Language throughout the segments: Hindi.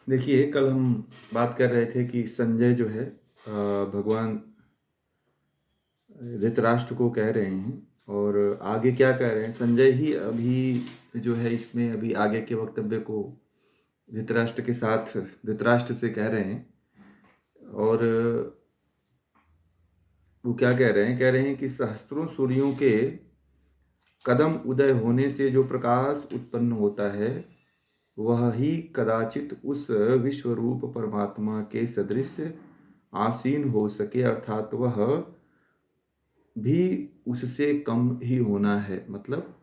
देखिए, कल हम बात कर रहे थे कि संजय जो है भगवान धृतराष्ट्र को कह रहे हैं और आगे क्या कह रहे हैं। संजय ही अभी जो है इसमें अभी आगे के वक्तव्य को धृतराष्ट्र से कह रहे हैं। और वो क्या कह रहे हैं कि सहस्त्रों सूर्यों के कदम उदय होने से जो प्रकाश उत्पन्न होता है वह ही कदाचित उस विश्वरूप परमात्मा के सदृश आसीन हो सके, अर्थात वह भी उससे कम ही होना है। मतलब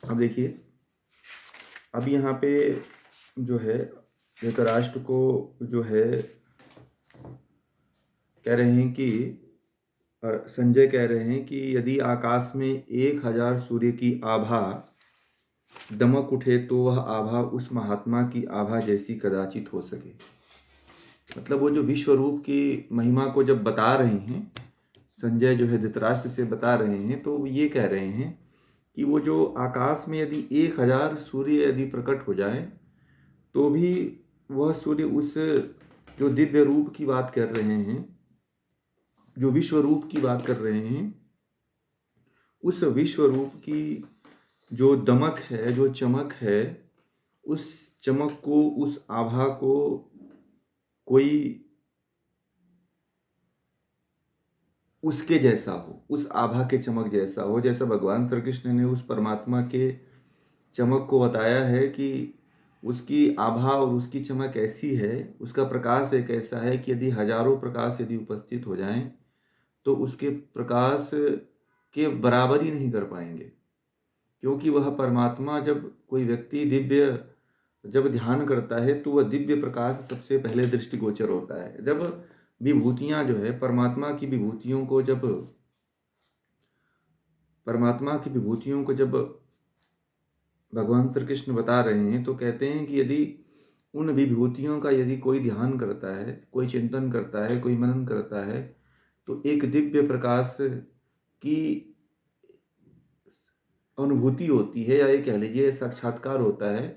अब देखिए, अब यहाँ पे जो है धृतराष्ट्र को जो है कह रहे हैं कि संजय कह रहे हैं कि यदि आकाश में 1000 सूर्य की आभा दमक उठे तो वह आभा उस महात्मा की आभा जैसी कदाचित हो सके। मतलब वो जो विश्व रूप की महिमा को जब बता रहे हैं, संजय जो है धृतराष्ट्र से बता रहे हैं, तो ये कह रहे हैं कि वो जो आकाश में यदि 1000 सूर्य यदि प्रकट हो जाए तो भी वह सूर्य उस जो दिव्य रूप की बात कर रहे हैं, जो विश्व रूप की बात कर रहे हैं, उस विश्व रूप की जो दमक है, जो चमक है, उस चमक को, उस आभा को कोई उसके जैसा हो, उस आभा के चमक जैसा हो। जैसा भगवान श्री कृष्ण ने उस परमात्मा के चमक को बताया है कि उसकी आभा और उसकी चमक ऐसी है, उसका प्रकाश एक ऐसा है कि यदि हजारों प्रकाश यदि उपस्थित हो जाएं तो उसके प्रकाश के बराबर ही नहीं कर पाएंगे। क्योंकि वह परमात्मा, जब कोई व्यक्ति दिव्य जब ध्यान करता है तो वह दिव्य प्रकाश सबसे पहले दृष्टिगोचर होता है। जब विभूतियां जो है परमात्मा की विभूतियों को जब भगवान श्री कृष्ण बता रहे हैं तो कहते हैं कि यदि उन विभूतियों का यदि कोई ध्यान करता है, कोई चिंतन करता है, कोई मनन करता है, तो एक दिव्य प्रकाश की अनुभूति होती है, या ये कह लीजिए साक्षात्कार होता है,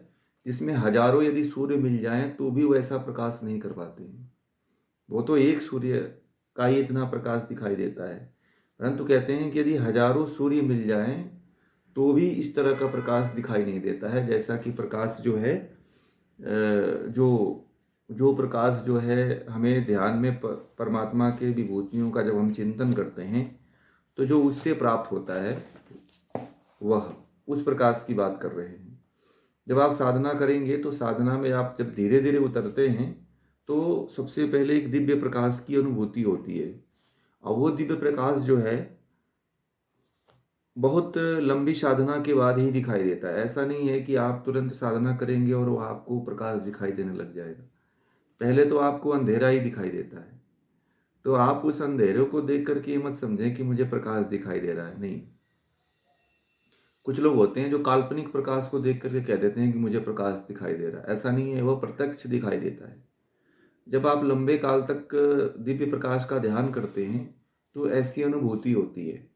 जिसमें हजारों यदि सूर्य मिल जाएं तो भी वो ऐसा प्रकाश नहीं कर पाते हैं। वो तो एक सूर्य का ही इतना प्रकाश दिखाई देता है, परंतु कहते हैं कि यदि हजारों सूर्य मिल जाएं तो भी इस तरह का प्रकाश दिखाई नहीं देता है, जैसा कि प्रकाश जो है जो जो प्रकाश जो है हमें ध्यान में परमात्मा के विभूतियों का जब हम चिंतन करते हैं तो जो उससे प्राप्त होता है, वह उस प्रकाश की बात कर रहे हैं। जब आप साधना करेंगे तो साधना में आप जब धीरे धीरे उतरते हैं तो सबसे पहले एक दिव्य प्रकाश की अनुभूति होती है। और वो दिव्य प्रकाश जो है बहुत लंबी साधना के बाद ही दिखाई देता है। ऐसा नहीं है कि आप तुरंत साधना करेंगे और वो आपको प्रकाश दिखाई देने लग जाएगा। पहले तो आपको अंधेरा ही दिखाई देता है। तो आप उस अंधेरे को देख करके मत समझें कि मुझे प्रकाश दिखाई दे रहा है। नहीं, कुछ लोग होते हैं जो काल्पनिक प्रकाश को देख करके कह देते हैं कि मुझे प्रकाश दिखाई दे रहा है। ऐसा नहीं है, वह प्रत्यक्ष दिखाई देता है। जब आप लंबे काल तक दिव्य प्रकाश का ध्यान करते हैं तो ऐसी अनुभूति होती है।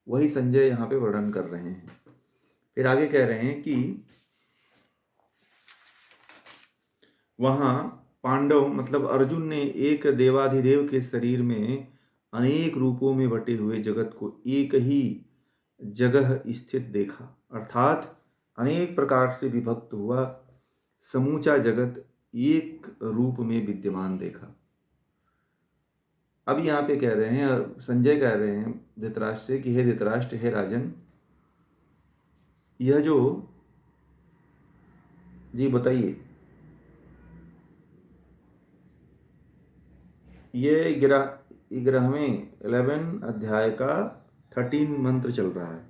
वही संजय यहाँ पे वर्णन कर रहे हैं। फिर आगे कह रहे हैं कि वहां पांडव मतलब अर्जुन ने एक देवाधिदेव के शरीर में अनेक रूपों में बटे हुए जगत को एक ही जगह स्थित देखा, अर्थात अनेक प्रकार से विभक्त हुआ समूचा जगत एक रूप में विद्यमान देखा। अब यहाँ पे कह रहे हैं, संजय कह रहे हैं धृतराष्ट्र से कि हे धृतराष्ट्र, हे राजन, यह जो जी बताइए, ये 11वें 11 अध्याय का 13 मंत्र चल रहा है।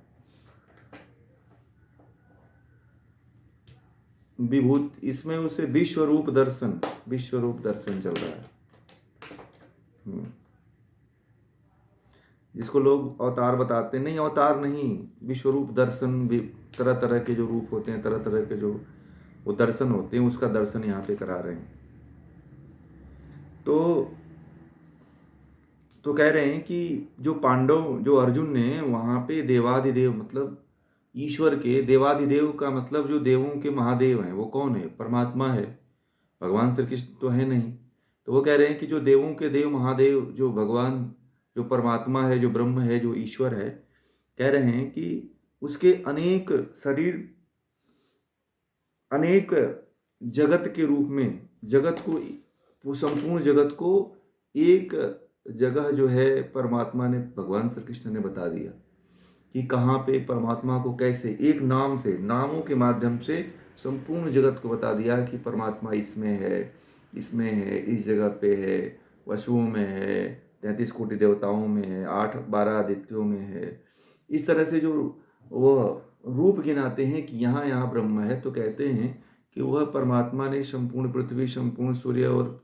विभूत इसमें उसे विश्व रूप दर्शन चल रहा है। जिसको लोग अवतार बताते नहीं, अवतार नहीं, विश्व रूप दर्शन। तरह तरह के जो रूप होते हैं, तरह तरह के जो वो दर्शन होते हैं, उसका दर्शन यहाँ पे करा रहे हैं। तो कह रहे हैं कि जो पांडव, जो अर्जुन ने वहां पे देवाधिदेव मतलब ईश्वर के, देवादिदेव का मतलब जो देवों के महादेव हैं वो कौन है? परमात्मा है। भगवान श्री कृष्ण तो है नहीं। तो वो कह रहे हैं कि जो देवों के देव महादेव, जो भगवान, जो परमात्मा है, जो ब्रह्म है, जो ईश्वर है, कह रहे हैं कि उसके अनेक शरीर, अनेक जगत के रूप में, जगत को, वो संपूर्ण जगत को एक जगह जो है परमात्मा ने, भगवान श्री कृष्ण ने बता दिया कि कहाँ पे परमात्मा को कैसे एक नाम से, नामों के माध्यम से संपूर्ण जगत को बता दिया कि परमात्मा इसमें है, इसमें है, इस जगह पे है, वसुओं में है, 33 कोटि देवताओं में है, 8-12 आदित्यों में है। इस तरह से जो वो रूप गिनाते हैं कि यहाँ यहाँ ब्रह्म है, तो कहते हैं कि वह परमात्मा ने संपूर्ण पृथ्वी, संपूर्ण सूर्य और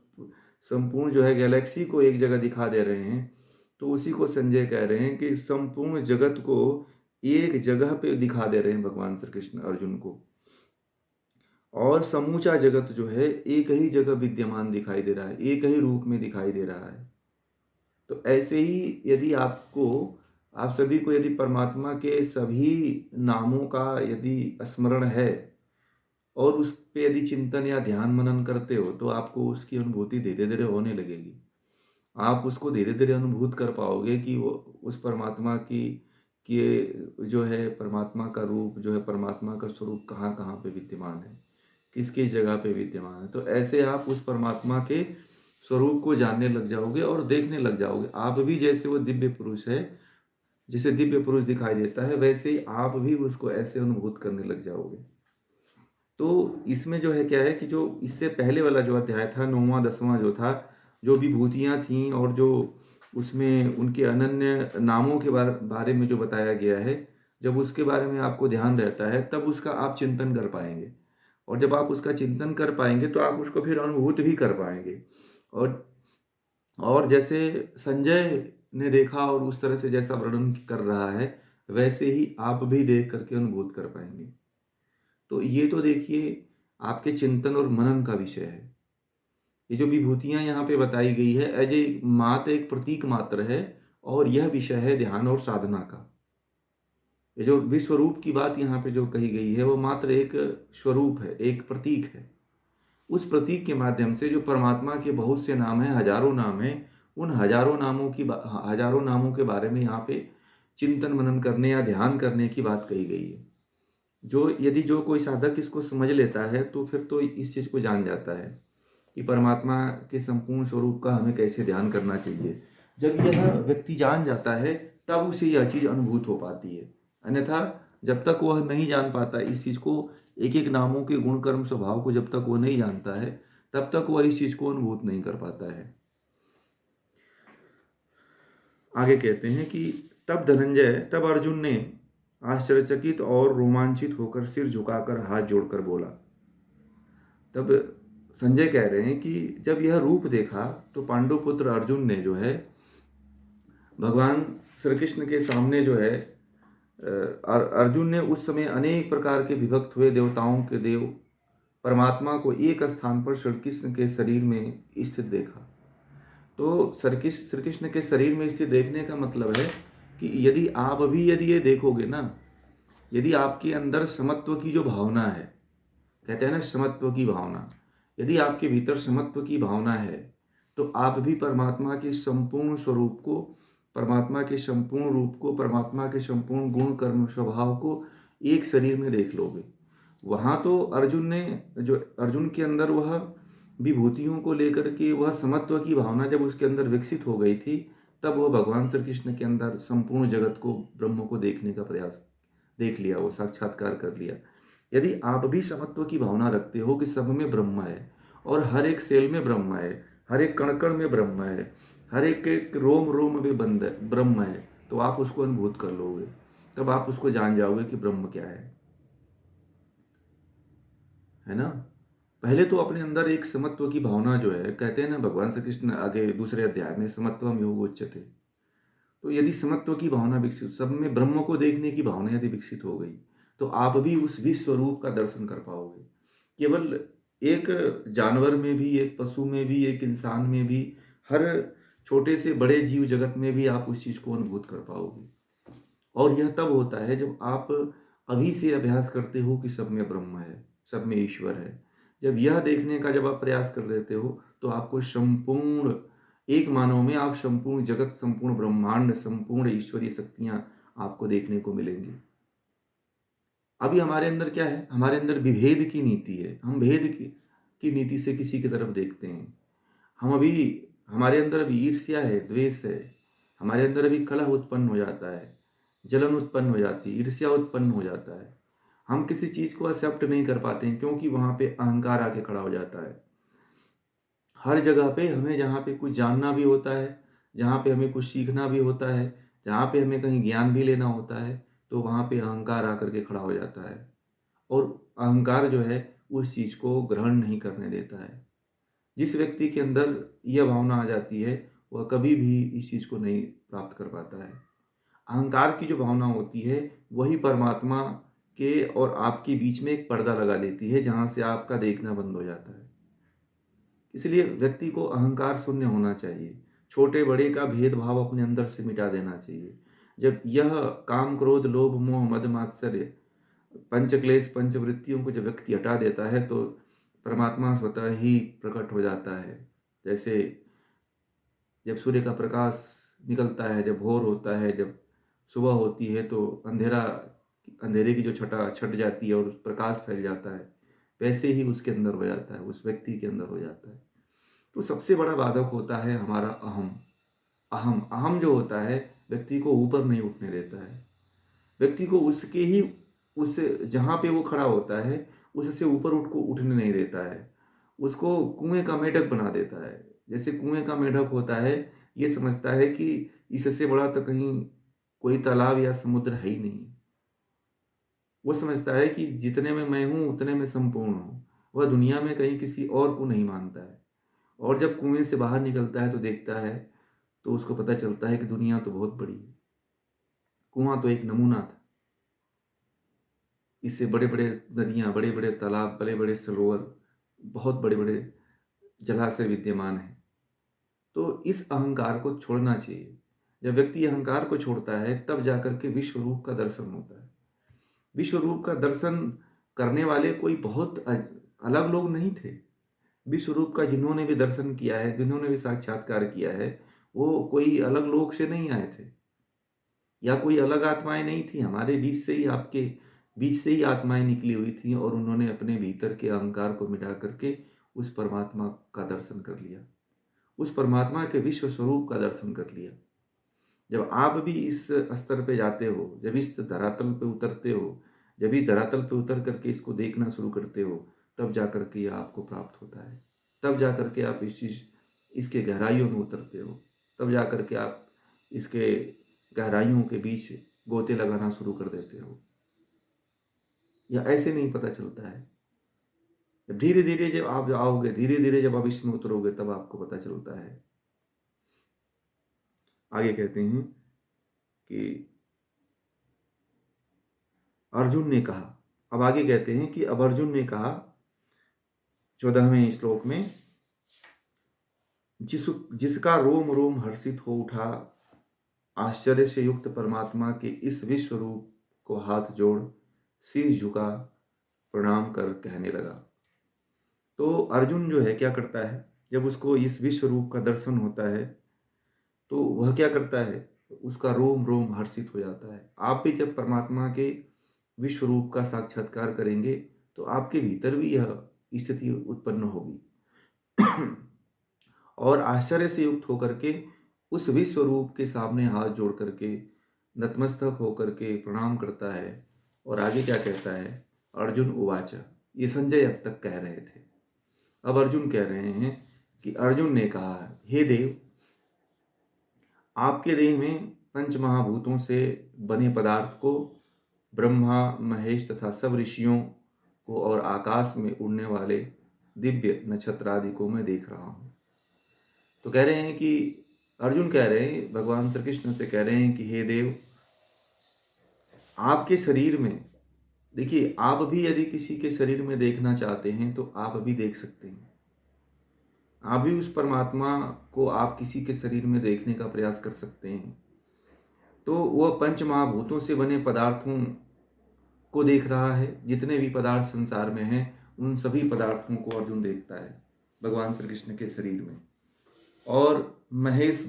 संपूर्ण जो है गैलेक्सी को एक जगह दिखा दे रहे हैं। तो उसी को संजय कह रहे हैं कि संपूर्ण जगत को एक जगह पे दिखा दे रहे हैं भगवान श्री कृष्ण अर्जुन को, और समूचा जगत जो है एक ही जगह विद्यमान दिखाई दे रहा है, एक ही रूप में दिखाई दे रहा है। तो ऐसे ही यदि आपको, आप सभी को यदि परमात्मा के सभी नामों का यदि स्मरण है और उस पे यदि चिंतन या ध्यान मनन करते हो, तो आपको उसकी अनुभूति धीरे धीरे होने लगेगी। आप उसको धीरे धीरे अनुभूत कर पाओगे कि वो उस परमात्मा की, कि जो है परमात्मा का रूप, जो है परमात्मा का स्वरूप कहाँ कहाँ पे विद्यमान है, किस किस जगह पे विद्यमान है। तो ऐसे आप उस परमात्मा के स्वरूप को जानने लग जाओगे और देखने लग जाओगे। आप भी जैसे वो दिव्य पुरुष है, जैसे दिव्य पुरुष दिखाई देता है, वैसे ही आप भी उसको ऐसे अनुभूत करने लग जाओगे। तो इसमें जो है क्या है कि जो इससे पहले वाला जो अध्याय था, 9वां 10वां जो था, जो विभूतियाँ थीं और जो उसमें उनके अनन्य नामों के बारे में जो बताया गया है, जब उसके बारे में आपको ध्यान रहता है तब उसका आप चिंतन कर पाएंगे, और जब आप उसका चिंतन कर पाएंगे तो आप उसको फिर अनुभूत भी कर पाएंगे। और जैसे संजय ने देखा और उस तरह से जैसा वर्णन कर रहा है, वैसे ही आप भी देख करके अनुभूत कर पाएंगे। तो ये तो देखिए आपके चिंतन और मनन का विषय है। ये जो विभूतियां यहाँ पे बताई गई है, एज ए मात्र एक प्रतीक मात्र है, और यह विषय है ध्यान और साधना का। ये जो विश्व रूप की बात यहाँ पे जो कही गई है, वो मात्र एक स्वरूप है, एक प्रतीक है। उस प्रतीक के माध्यम से जो परमात्मा के बहुत से नाम हैं, हजारों नाम हैं, उन हजारों नामों के बारे में यहाँ पे चिंतन मनन करने या ध्यान करने की बात कही गई है। यदि जो कोई साधक इसको समझ लेता है तो फिर तो इस चीज़ को जान जाता है कि परमात्मा के संपूर्ण स्वरूप का हमें कैसे ध्यान करना चाहिए। जब यह व्यक्ति जान जाता है तब उसे यह चीज़ अनुभूत हो पाती है। अन्यथा जब तक वह नहीं जान पाता इस चीज़ को, एक एक नामों के गुण कर्म स्वभाव को जब तक वो नहीं जानता है, तब तक वह इस चीज़ को अनुभूत नहीं कर पाता है। आगे कहते हैं कि तब अर्जुन ने आश्चर्यचकित और रोमांचित होकर सिर झुकाकर हाथ जोड़कर बोला। तब संजय कह रहे हैं कि जब यह रूप देखा तो पांडुपुत्र अर्जुन ने जो है भगवान श्री कृष्ण के सामने जो है, अर्जुन ने उस समय अनेक प्रकार के विभक्त हुए देवताओं के देव परमात्मा को एक स्थान पर श्री कृष्ण के शरीर में स्थित देखा। तो श्री कृष्ण के शरीर में स्थित देखने का मतलब है कि यदि आप भी यदि ये देखोगे ना, यदि आपके अंदर समत्व की जो भावना है, कहते हैं ना समत्व की भावना, यदि आपके भीतर समत्व की भावना है तो आप भी परमात्मा के संपूर्ण स्वरूप को, परमात्मा के संपूर्ण रूप को, परमात्मा के संपूर्ण गुण कर्म स्वभाव को एक शरीर में देख लोगे। वहाँ तो अर्जुन के अंदर वह विभूतियों को लेकर के वह समत्व की भावना जब उसके अंदर विकसित हो गई थी, तब वह भगवान श्री कृष्ण के अंदर संपूर्ण जगत को, ब्रह्म को देखने का प्रयास देख लिया, वो साक्षात्कार कर लिया। यदि आप भी समत्व की भावना रखते हो कि सब में ब्रह्म है और हर एक सेल में ब्रह्म है, हर एक कण कण में ब्रह्म है, हर एक एक रोम रोम में बंद है ब्रह्म है, तो आप उसको अनुभूत कर लोगे। तब आप उसको जान जाओगे कि ब्रह्म क्या है ना। पहले तो अपने अंदर एक समत्व की भावना जो है, कहते हैं ना भगवान श्री कृष्ण आगे दूसरे अध्याय में समत्वम योग उच्यते। तो यदि समत्व की भावना विकसित, सब में ब्रह्म को देखने की भावना यदि विकसित हो गई, तो आप भी उस विश्व रूप का दर्शन कर पाओगे। केवल एक जानवर में भी, एक पशु में भी, एक इंसान में भी, हर छोटे से बड़े जीव जगत में भी आप उस चीज को अनुभूत कर पाओगे। और यह तब होता है जब आप अभी से अभ्यास करते हो कि सब में ब्रह्म है, सब में ईश्वर है। जब यह देखने का जब आप प्रयास कर लेते हो तो आपको संपूर्ण एक मानव में आप संपूर्ण जगत, संपूर्ण ब्रह्मांड, संपूर्ण ईश्वरीय शक्तियां आपको देखने को मिलेंगी। अभी हमारे अंदर क्या है? हमारे अंदर विभेद की नीति है। हम भेद की नीति से किसी की तरफ देखते हैं। हम अभी हमारे अंदर अभी ईर्ष्या है, द्वेष है, हमारे अंदर अभी कलह उत्पन्न हो जाता है, जलन उत्पन्न हो जाती है, ईर्ष्या उत्पन्न हो जाता है। हम किसी चीज़ को एक्सेप्ट नहीं कर पाते हैं क्योंकि वहाँ पे अहंकार आके खड़ा हो जाता है। हर जगह पे हमें जहाँ पे कुछ जानना भी होता है, जहाँ पे हमें कुछ सीखना भी होता है, जहाँ पे हमें कहीं ज्ञान भी लेना होता है, तो वहाँ पे अहंकार आकर के खड़ा हो जाता है और अहंकार जो है उस चीज़ को ग्रहण नहीं करने देता है। जिस व्यक्ति के अंदर यह भावना आ जाती है वह कभी भी इस चीज़ को नहीं प्राप्त कर पाता है। अहंकार की जो भावना होती है वही परमात्मा के और आपके बीच में एक पर्दा लगा देती है जहाँ से आपका देखना बंद हो जाता है। इसलिए व्यक्ति को अहंकार शून्य होना चाहिए। छोटे बड़े का भेदभाव अपने अंदर से मिटा देना चाहिए। जब यह काम, क्रोध, लोभ, मोह, मद, मात्सर्य, पंच क्लेश, पंचवृत्तियों को जब व्यक्ति हटा देता है तो परमात्मा स्वतः ही प्रकट हो जाता है। जैसे जब सूर्य का प्रकाश निकलता है, जब भोर होता है, जब सुबह होती है तो अंधेरे की जो छटा छट जाती है और प्रकाश फैल जाता है, वैसे ही उसके अंदर हो जाता है, उस व्यक्ति के अंदर हो जाता है। तो सबसे बड़ा बाधक होता है हमारा अहम। अहम जो होता है व्यक्ति को ऊपर नहीं उठने देता है। व्यक्ति को उसके ही उस जहाँ पे वो खड़ा होता है उससे ऊपर उठने नहीं देता है। उसको कुएं का मेढक बना देता है। जैसे कुएं का मेढक होता है, ये समझता है कि इससे बड़ा तो कहीं कोई तालाब या समुद्र है ही नहीं। वो समझता है कि जितने में मैं हूँ उतने में संपूर्ण हूँ। वह दुनिया में कहीं किसी और को नहीं मानता है। और जब कुएं से बाहर निकलता है तो देखता है तो उसको पता चलता है कि दुनिया तो बहुत बड़ी है। कुआं तो एक नमूना था। इससे बड़े बड़े नदियाँ, बड़े बड़े तालाब, बड़े बड़े सरोवर, बहुत बड़े बड़े जलाशय विद्यमान हैं। तो इस अहंकार को छोड़ना चाहिए। जब व्यक्ति अहंकार को छोड़ता है तब जाकर के विश्व रूप का दर्शन होता है। विश्व रूप का दर्शन करने वाले कोई बहुत अलग लोग नहीं थे। विश्व रूप का जिन्होंने भी दर्शन किया है, जिन्होंने भी साक्षात्कार किया है, वो कोई अलग लोक से नहीं आए थे या कोई अलग आत्माएं नहीं थी। हमारे बीच से ही, आपके बीच से ही आत्माएं निकली हुई थी और उन्होंने अपने भीतर के अहंकार को मिटा करके उस परमात्मा का दर्शन कर लिया, उस परमात्मा के विश्व स्वरूप का दर्शन कर लिया। जब आप भी इस स्तर पे जाते हो, जब इस धरातल पे उतरते हो, जब इस धरातल पे उतर करके इसको देखना शुरू करते हो, तब जा करके यह आपको प्राप्त होता है। तब जा करके आप इसके गहराइयों में उतरते हो। तब जा करके आप इसके गहराइयों के बीच गोते लगाना शुरू कर देते हो। या ऐसे नहीं पता चलता है। जब धीरे धीरे जब आप आओगे, धीरे धीरे जब आप इसमें उतरोगे, तब आपको पता चलता है। आगे कहते हैं कि अर्जुन ने कहा, अब आगे कहते हैं कि अब अर्जुन ने कहा 14वें श्लोक में, जिसका रोम रोम हर्षित हो उठा, आश्चर्य से युक्त परमात्मा के इस विश्व रूप को हाथ जोड़ शीश झुका प्रणाम कर कहने लगा। तो अर्जुन जो है क्या करता है, जब उसको इस विश्व रूप का दर्शन होता है तो वह क्या करता है, उसका रोम रोम हर्षित हो जाता है। आप भी जब परमात्मा के विश्व रूप का साक्षात्कार करेंगे तो आपके भीतर भी यह स्थिति उत्पन्न होगी और आश्चर्य से युक्त होकर के उस विश्व रूप के सामने हाथ जोड़ करके नतमस्तक होकर के प्रणाम करता है। और आगे क्या कहता है, अर्जुन उवाच, ये संजय अब तक कह रहे थे। अब अर्जुन कह रहे हैं कि अर्जुन ने कहा, हे देव, आपके देह में पंच महाभूतों से बने पदार्थ को ब्रह्मा, महेश तथा सब ऋषियों को और आकाश में उड़ने वाले दिव्य नक्षत्र आदि को मैं देख रहा हूँ। तो कह रहे हैं कि अर्जुन कह रहे हैं, भगवान श्री कृष्ण से कह रहे हैं कि हे देव, आपके शरीर में देखिए, आप भी यदि किसी के शरीर में देखना चाहते हैं तो आप भी देख सकते हैं। आप भी उस परमात्मा को आप किसी के शरीर में देखने का प्रयास कर सकते हैं। तो वह पंच महाभूतों से बने पदार्थों को देख रहा है, जितने भी पदार्थ संसार में हैं उन सभी पदार्थों को अर्जुन देखता है भगवान श्री कृष्ण के शरीर में। और महेश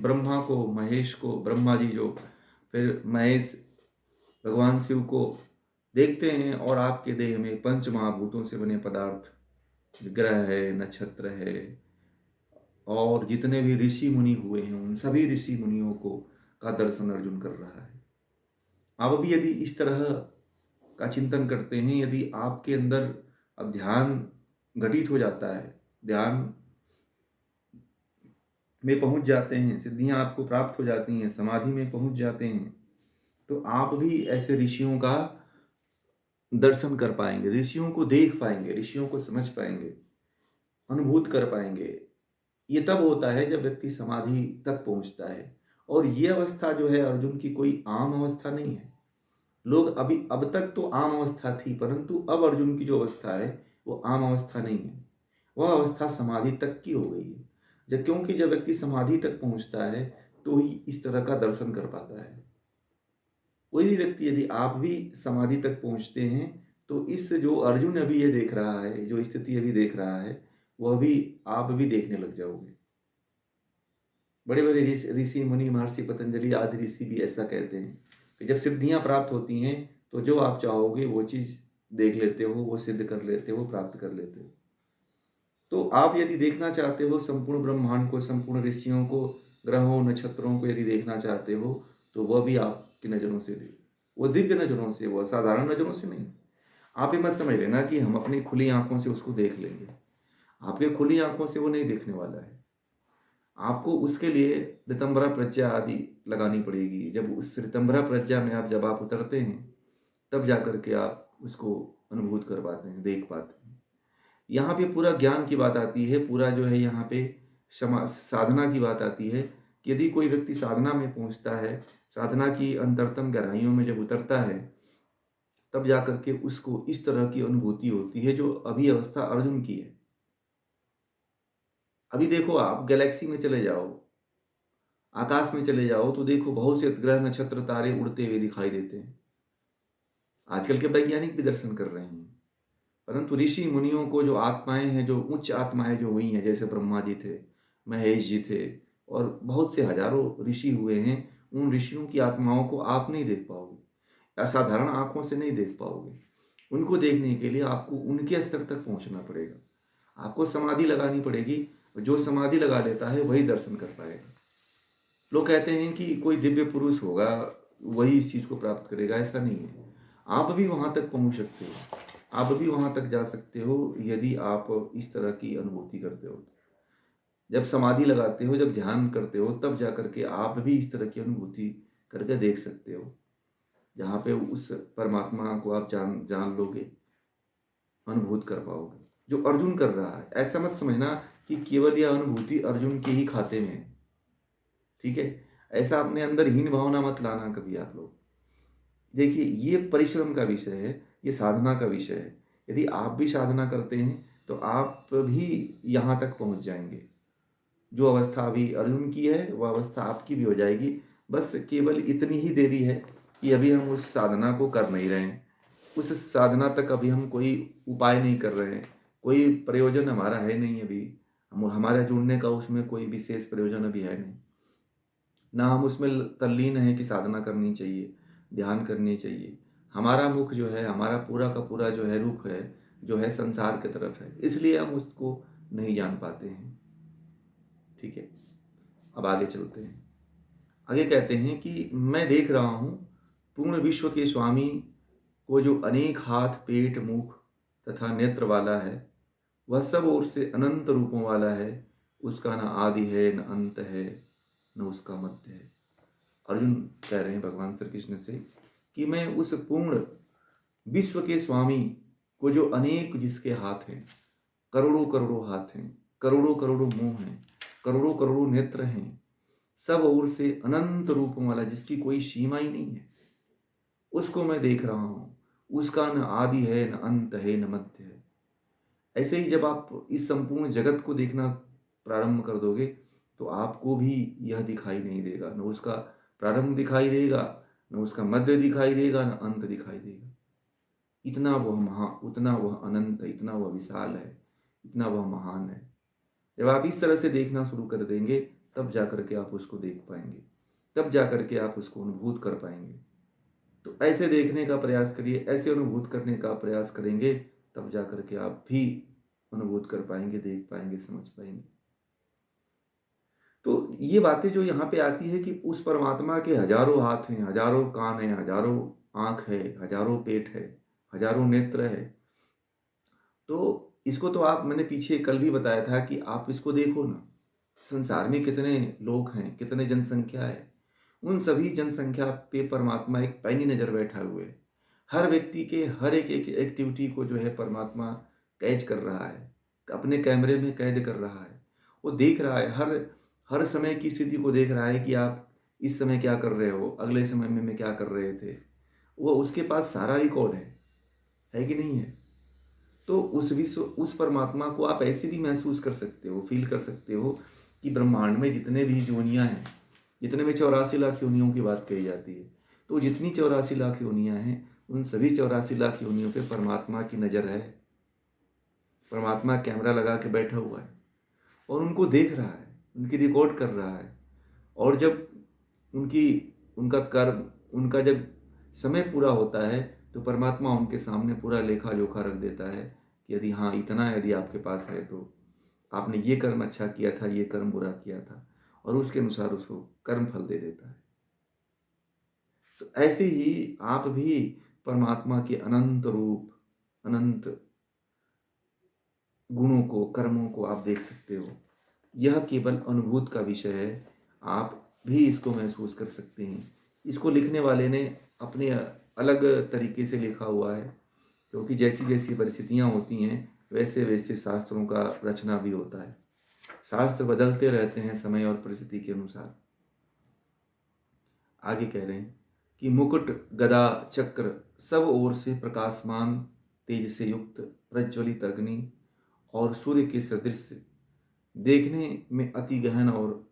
को ब्रह्मा जी जो फिर महेश भगवान शिव को देखते हैं, और आपके देह में पंच महाभूतों से बने पदार्थ, ग्रह है, नक्षत्र है, और जितने भी ऋषि मुनि हुए हैं उन सभी ऋषि मुनियों को का दर्शन अर्जुन कर रहा है। आप भी यदि इस तरह का चिंतन करते हैं, यदि आपके अंदर अब ध्यान घटित हो जाता है, ध्यान में पहुंच जाते हैं, सिद्धियां आपको प्राप्त हो जाती हैं, समाधि में पहुंच जाते हैं, तो आप भी ऐसे ऋषियों का दर्शन कर पाएंगे, ऋषियों को देख पाएंगे, ऋषियों को समझ पाएंगे, अनुभूत कर पाएंगे। ये तब होता है जब व्यक्ति समाधि तक पहुंचता है। और ये अवस्था जो है अर्जुन की कोई आम अवस्था नहीं है। लोग अब तक तो आम अवस्था थी, परंतु अब अर्जुन की जो अवस्था है वो आम अवस्था नहीं है, वह अवस्था समाधि तक की हो गई है। क्योंकि जब व्यक्ति समाधि तक पहुंचता है तो ही इस तरह का दर्शन कर पाता है। कोई भी व्यक्ति, यदि आप भी समाधि तक पहुंचते हैं तो इस जो अर्जुन अभी ये देख रहा है, जो स्थिति अभी देख रहा है, वह भी आप भी देखने लग जाओगे। बड़े बड़े ऋषि मुनि, महर्षि पतंजलि आदि ऋषि भी ऐसा कहते हैं कि जब सिद्धियां प्राप्त होती हैं तो जो आप चाहोगे वो चीज देख लेते हो, वो सिद्ध कर लेते हो, प्राप्त कर लेते हो। तो आप यदि देखना चाहते हो संपूर्ण ब्रह्मांड को, संपूर्ण ऋषियों को, ग्रहों नक्षत्रों को यदि देखना चाहते हो, तो वह भी आपकी नज़रों से देख, वो दिव्य नज़रों से, वह साधारण नज़रों से नहीं। आप ये मत समझ लेना कि हम अपनी खुली आंखों से उसको देख लेंगे। आपके खुली आंखों से वो नहीं देखने वाला है। आपको उसके लिए ऋतंभरा प्रज्ञा आदि लगानी पड़ेगी। जब उस ऋतंभरा प्रज्ञा में जब आप उतरते हैं, तब जाकर के आप उसको अनुभूत कर पाते हैं, देख पाते हैं। यहाँ पे पूरा ज्ञान की बात आती है, पूरा जो है यहाँ पे साधना की बात आती है कि यदि कोई व्यक्ति साधना में पहुँचता है, साधना की अंतरतम गहराइयों में जब उतरता है, तब जाकर के उसको इस तरह की अनुभूति होती है जो अभी अवस्था अर्जुन की है। अभी देखो, आप गैलेक्सी में चले जाओ, आकाश में चले जाओ, तो देखो बहुत से ग्रह नक्षत्र तारे उड़ते हुए दिखाई देते हैं। आजकल के वैज्ञानिक भी दर्शन कर रहे हैं। परंतु ऋषि मुनियों को, जो आत्माएं हैं, जो उच्च आत्माएं जो हुई हैं, जैसे ब्रह्मा जी थे, महेश जी थे, और बहुत से हजारों ऋषि हुए हैं, उन ऋषियों की आत्माओं को आप नहीं देख पाओगे, असाधारण आंखों से नहीं देख पाओगे। उनको देखने के लिए आपको उनके स्तर तक पहुंचना पड़ेगा, आपको समाधि लगानी पड़ेगी। जो समाधि लगा लेता है वही दर्शन कर पाएगा। लोग कहते हैं कि कोई दिव्य पुरुष होगा वही इस चीज को प्राप्त करेगा, ऐसा नहीं है। आप भी वहां तक पहुंच सकते हो, आप भी वहां तक जा सकते हो यदि आप इस तरह की अनुभूति करते हो। जब समाधि लगाते हो, जब ध्यान करते हो, तब जाकर के आप भी इस तरह की अनुभूति करके देख सकते हो, जहाँ पे उस परमात्मा को आप जान लोगे, अनुभूत कर पाओगे जो अर्जुन कर रहा है। ऐसा मत समझना कि केवल यह अनुभूति अर्जुन के ही खाते में है, ठीक है? ऐसा अपने अंदर हीन भावना मत लाना कभी आप लोग। देखिए, ये परिश्रम का विषय है, ये साधना का विषय है। यदि आप भी साधना करते हैं तो आप भी यहाँ तक पहुँच जाएंगे। जो अवस्था अभी अर्जुन की है वह अवस्था आपकी भी हो जाएगी। बस केवल इतनी ही देरी है कि अभी हम उस साधना को कर नहीं रहे हैं, उस साधना तक अभी हम कोई उपाय नहीं कर रहे हैं, कोई प्रयोजन हमारा है नहीं अभी। हमारे जुड़ने का उसमें कोई विशेष प्रयोजन अभी है नहीं, ना हम उसमें तल्लीन हैं कि साधना करनी चाहिए, ध्यान करनी चाहिए। हमारा मुख जो है, हमारा पूरा का पूरा जो है रुख है, जो है संसार की तरफ है, इसलिए हम उसको नहीं जान पाते हैं। ठीक है, अब आगे चलते हैं। आगे कहते हैं कि मैं देख रहा हूँ पूर्ण विश्व के स्वामी को, जो अनेक हाथ, पेट, मुख तथा नेत्र वाला है, वह सब ओर से अनंत रूपों वाला है। उसका न आदि है, न अंत है, न उसका मध्य है। अर्जुन कह रहे हैं भगवान श्री कृष्ण से कि मैं उस पूर्ण विश्व के स्वामी को, जो अनेक जिसके हाथ हैं, करोड़ों करोड़ों हाथ हैं, करोड़ों करोड़ों मुंह हैं, करोड़ों करोड़ों नेत्र हैं, सब ओर से अनंत रूपों वाला, जिसकी कोई सीमा ही नहीं है, उसको मैं देख रहा हूँ। उसका न आदि है, न अंत है, न मध्य है। ऐसे ही जब आप इस संपूर्ण जगत को देखना प्रारंभ कर दोगे तो आपको भी यह दिखाई नहीं देगा, न उसका प्रारंभ दिखाई देगा, न उसका मध्य दिखाई देगा, न अंत दिखाई देगा। इतना वह उतना वह अनंत है, इतना वह विशाल है, इतना वह महान है। जब आप इस तरह से देखना शुरू कर देंगे, तब जा कर के आप उसको देख पाएंगे, तब जा कर के आप उसको अनुभूत कर पाएंगे। तो ऐसे देखने का प्रयास करिए, ऐसे अनुभूत करने का प्रयास करेंगे, तब जा कर के आप भी अनुभूत कर पाएंगे, देख पाएंगे, समझ पाएंगे। तो ये बातें जो यहाँ पे आती है कि उस परमात्मा के हजारों हाथ हैं, हजारों कान हैं, हजारों आँख है, हजारों पेट है, हजारों नेत्र है। तो इसको तो आप, मैंने पीछे कल भी बताया था कि आप इसको देखो ना, संसार में कितने लोग हैं, कितने जनसंख्या है, उन सभी जनसंख्या पे परमात्मा एक पैनी नज़र बैठा हुए है। हर व्यक्ति के हर एक एक एक्टिविटी को जो है परमात्मा कैच कर रहा है, अपने कैमरे में कैद कर रहा है। वो देख रहा है, हर हर समय की स्थिति को देख रहा है कि आप इस समय क्या कर रहे हो, अगले समय में क्या कर रहे थे। वो उसके पास सारा रिकॉर्ड है कि नहीं है? तो उस विश्व, उस परमात्मा को आप ऐसे भी महसूस कर सकते हो, फील कर सकते हो कि ब्रह्मांड में जितने भी योनियाँ हैं, जितने भी 84 लाख योनियों की बात कही जाती है, तो जितनी 84 लाख योनियाँ हैं, उन सभी 84 लाख योनियों पे परमात्मा की नज़र है। परमात्मा कैमरा लगा के बैठा हुआ है और उनको देख रहा है, उनकी रिकॉर्ड कर रहा है। और जब उनकी उनका कर्म, उनका जब समय पूरा होता है, तो परमात्मा उनके सामने पूरा लेखा जोखा रख देता है कि यदि हाँ इतना यदि आपके पास है तो आपने ये कर्म अच्छा किया था, ये कर्म बुरा किया था, और उसके अनुसार उसको कर्म फल दे देता है। तो ऐसे ही आप भी परमात्मा के अनंत रूप, अनंत गुणों को, कर्मों को आप देख सकते हो। यह केवल अनुभूत का विषय है, आप भी इसको महसूस कर सकते हैं। इसको लिखने वाले ने अपने अलग तरीके से लिखा हुआ है, क्योंकि जैसी जैसी परिस्थितियाँ होती हैं, वैसे वैसे शास्त्रों का रचना भी होता है। शास्त्र बदलते रहते हैं समय और परिस्थिति के अनुसार। आगे कह रहे हैं कि मुकुट गदा चक्र सब ओर से प्रकाशमान, तेज से युक्त, प्रज्वलित अग्नि और सूर्य के सदृश, देखने में अति गहन और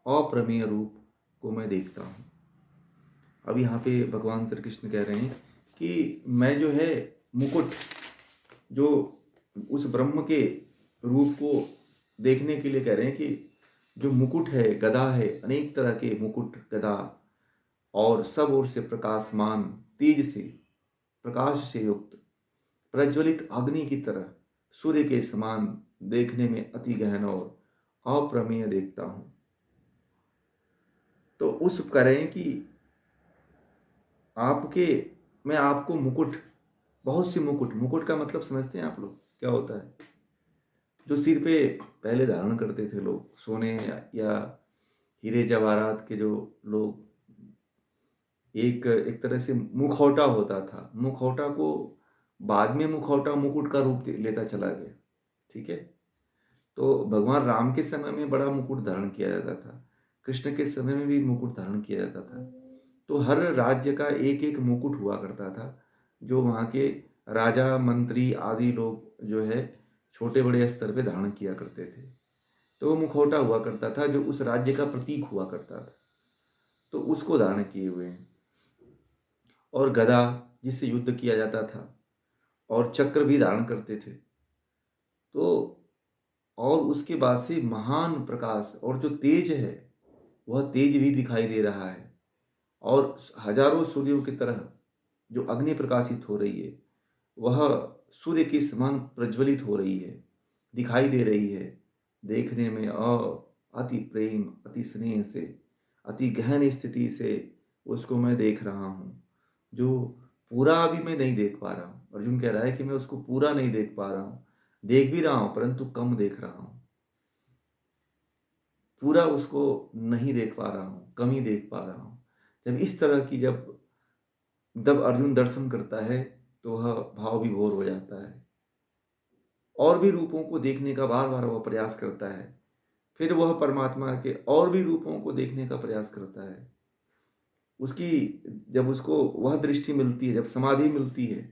अप्रमेय रूप को मैं देखता हूँ। अब यहाँ पे भगवान श्री कृष्ण कह रहे हैं कि मैं जो है मुकुट, जो उस ब्रह्म के रूप को देखने के लिए कह रहे हैं कि जो मुकुट है, गदा है, अनेक तरह के मुकुट, गदा, और सब ओर से प्रकाशमान, तेज से, प्रकाश से युक्त, प्रज्वलित अग्नि की तरह, सूर्य के समान, देखने में अति गहन और अप्रमेय देखता हूँ। तो उस कह रहे हैं कि आपके, मैं आपको मुकुट, बहुत सी मुकुट, मुकुट का मतलब समझते हैं आप लोग क्या होता है? जो सिर पे पहले धारण करते थे लोग, सोने या हीरे जवाहरात के जो लोग, एक एक तरह से मुखौटा होता था। मुखौटा को बाद में मुखौटा मुकुट का रूप लेता चला गया। ठीक है, तो भगवान राम के समय में बड़ा मुकुट धारण किया जाता था, कृष्ण के समय में भी मुकुट धारण किया जाता था। तो हर राज्य का एक एक मुकुट हुआ करता था, जो वहाँ के राजा मंत्री आदि लोग जो है छोटे बड़े स्तर पे धारण किया करते थे। तो वो मुखौटा हुआ करता था जो उस राज्य का प्रतीक हुआ करता था, तो उसको धारण किए हुए हैं। और गदा, जिससे युद्ध किया जाता था, और चक्र भी धारण करते थे। तो और उसके बाद से महान प्रकाश और जो तेज है, वह तेज भी दिखाई दे रहा है। और हजारों सूर्यों की तरह जो अग्नि प्रकाशित हो रही है, वह सूर्य के समान प्रज्वलित हो रही है, दिखाई दे रही है। देखने में अति प्रेम, अति स्नेह से, अति गहन स्थिति से उसको मैं देख रहा हूँ, जो पूरा अभी मैं नहीं देख पा रहा हूँ। अर्जुन कह रहा है कि मैं उसको पूरा नहीं देख पा रहा हूँ, देख भी रहा हूँ परंतु कम देख रहा हूँ, पूरा उसको नहीं देख पा रहा हूँ, कम ही देख पा रहा हूँ। जब इस तरह की जब अर्जुन दर्शन करता है, तो वह भाव विभोर हो जाता है, और भी रूपों को देखने का बार बार वह प्रयास करता है। फिर वह परमात्मा के और भी रूपों को देखने का प्रयास करता है। उसकी, जब उसको वह दृष्टि मिलती है, जब समाधि मिलती है,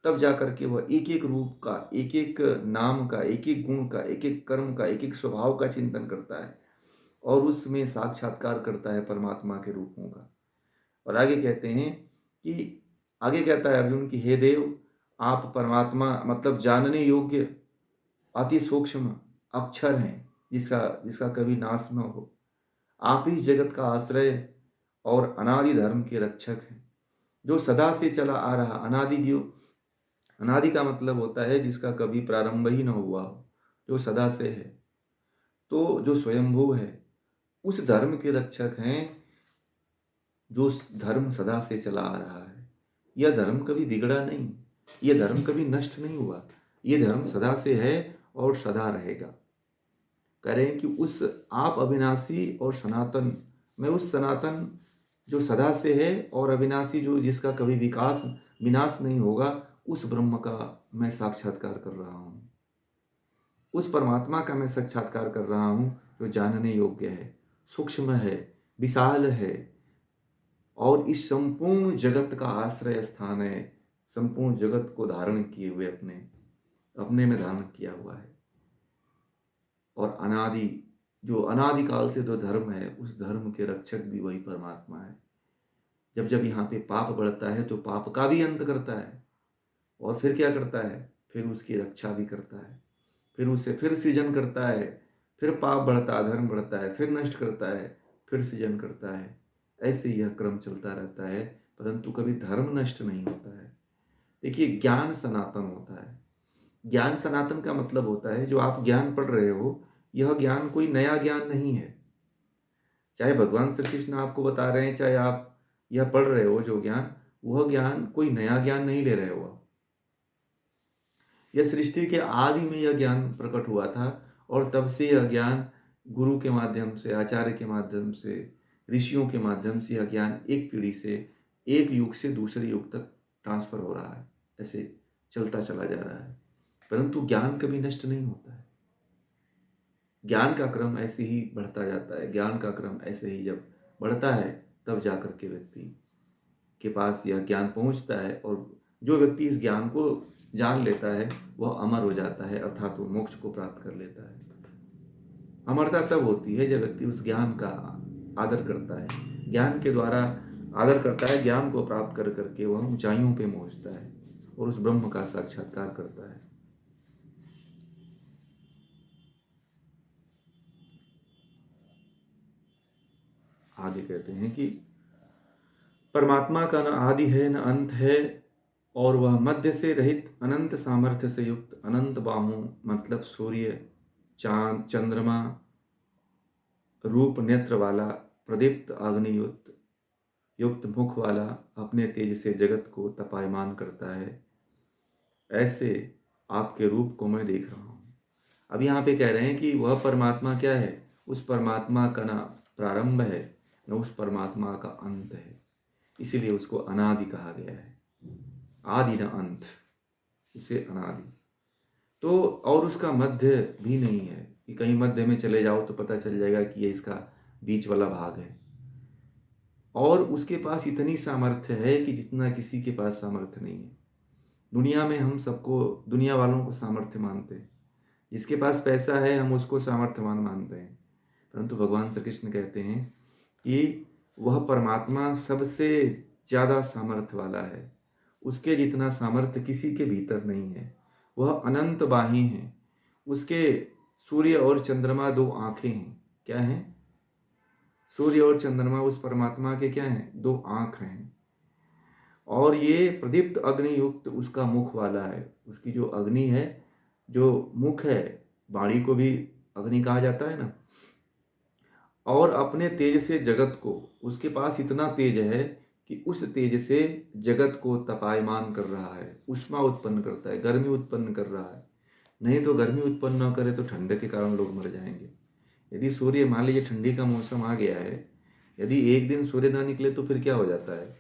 तब जा करके वह एक एक रूप का, एक एक नाम का, एक एक गुण का, एक एक कर्म का, एक एक स्वभाव का चिंतन करता है, और उसमें साक्षात्कार करता है परमात्मा के रूपों का। और आगे कहते हैं कि, आगे कहता है अर्जुन कि हे देव, आप परमात्मा मतलब जानने योग्य अति सूक्ष्म अक्षर हैं, जिसका जिसका कभी नाश न हो। आप ही जगत का आश्रय और अनादि धर्म के रक्षक हैं, जो सदा से चला आ रहा अनादि। जो अनादि का मतलब होता है जिसका कभी प्रारंभ ही न हुआ हो, जो सदा से है, तो जो स्वयंभू है, उस धर्म के रक्षक हैं, जो धर्म सदा से चला आ रहा है। यह धर्म कभी बिगड़ा नहीं, यह धर्म कभी नष्ट नहीं हुआ, यह धर्म सदा से है और सदा रहेगा। कह रहे हैं कि उस आप अविनाशी और सनातन, मैं उस सनातन जो सदा से है और अविनाशी जो जिसका कभी विकास विनाश नहीं होगा, उस ब्रह्म का मैं साक्षात्कार कर रहा हूँ। उस परमात्मा का मैं साक्षात्कार कर रहा हूँ जो जानने योग्य है, सूक्ष्म है, विशाल है और इस संपूर्ण जगत का आश्रय स्थान है। संपूर्ण जगत को धारण किए हुए अपने में धारण किया हुआ है। और अनादि जो अनादिकाल से जो धर्म है, उस धर्म के रक्षक भी वही परमात्मा है। जब जब यहाँ पे पाप बढ़ता है तो पाप का भी अंत करता है, और फिर क्या करता है, फिर उसकी रक्षा भी करता है, फिर उसे फिर सृजन करता है, फिर पाप बढ़ता है, धर्म बढ़ता है, फिर नष्ट करता है, फिर सृजन करता है। ऐसे यह क्रम चलता रहता है, परंतु कभी धर्म नष्ट नहीं होता है। देखिए, ज्ञान सनातन होता है। ज्ञान सनातन का मतलब होता है, जो आप ज्ञान पढ़ रहे हो, यह ज्ञान कोई नया ज्ञान नहीं है। चाहे भगवान श्री कृष्ण आपको बता रहे हैं, चाहे आप यह पढ़ रहे हो जो ज्ञान, वह ज्ञान कोई नया ज्ञान नहीं ले रहे हो। यह सृष्टि के आदि में यह ज्ञान प्रकट हुआ था, और तब से यह ज्ञान गुरु के माध्यम से, आचार्य के माध्यम से, ऋषियों के माध्यम से यह ज्ञान एक पीढ़ी से, एक युग से दूसरे युग तक ट्रांसफर हो रहा है। ऐसे चलता चला जा रहा है, परंतु ज्ञान कभी नष्ट नहीं होता है। ज्ञान का क्रम ऐसे ही बढ़ता जाता है। ज्ञान का क्रम ऐसे ही जब बढ़ता है, तब जाकर के व्यक्ति के पास यह ज्ञान पहुंचता है, और जो व्यक्ति इस ज्ञान को जान लेता है वह अमर हो जाता है, अर्थात वो मोक्ष को प्राप्त कर लेता है। अमरता तब होती है जब व्यक्ति उस ज्ञान का आदर करता है, ज्ञान के द्वारा आदर करता है, ज्ञान को प्राप्त कर करके वह ऊंचाइयों पे पहुंचता है और उस ब्रह्म का साक्षात्कार करता है। आगे कहते हैं कि परमात्मा का न आदि है न अंत है, और वह मध्य से रहित अनंत सामर्थ्य से युक्त अनंत बाहों, मतलब सूर्य, चांद, चंद्रमा रूप नेत्र वाला, प्रदीप्त अग्नि युक्त मुख वाला, अपने तेज से जगत को तपायमान करता है। ऐसे आपके रूप को मैं देख रहा हूँ। अब यहाँ पे कह रहे हैं कि वह परमात्मा क्या है, उस परमात्मा का ना प्रारंभ है, न उस परमात्मा का अंत है। इसीलिए उसको अनादि कहा गया है। आदि न अंत, उसे अनादि। तो और उसका मध्य भी नहीं है कि कहीं मध्य में चले जाओ तो पता चल जाएगा कि ये इसका बीच वाला भाग है। और उसके पास इतनी सामर्थ्य है कि जितना किसी के पास सामर्थ्य नहीं है। दुनिया में हम सबको, दुनिया वालों को सामर्थ्य मानते हैं। जिसके पास पैसा है हम उसको सामर्थ्यवान मानते हैं, परंतु भगवान श्री कृष्ण कहते हैं कि वह परमात्मा सबसे ज़्यादा सामर्थ्य वाला है। उसके जितना सामर्थ्य किसी के भीतर नहीं है। वह अनंत बाही हैं। उसके सूर्य और चंद्रमा दो आंखें हैं। क्या हैं? सूर्य और चंद्रमा उस परमात्मा के क्या हैं? दो आंख हैं। और ये प्रदीप्त अग्नि युक्त उसका मुख वाला है। उसकी जो अग्नि है, जो मुख है, वाणी को भी अग्नि कहा जाता है ना। और अपने तेज से जगत को, उसके पास इतना तेज है कि उस तेज से जगत को तपायमान कर रहा है, उष्मा उत्पन्न करता है, गर्मी उत्पन्न कर रहा है। नहीं तो गर्मी उत्पन्न न करे तो ठंड के कारण लोग मर जाएंगे। यदि सूर्य, मान लीजिए ठंडी का मौसम आ गया है, यदि एक दिन सूर्य ना निकले तो फिर क्या हो जाता है?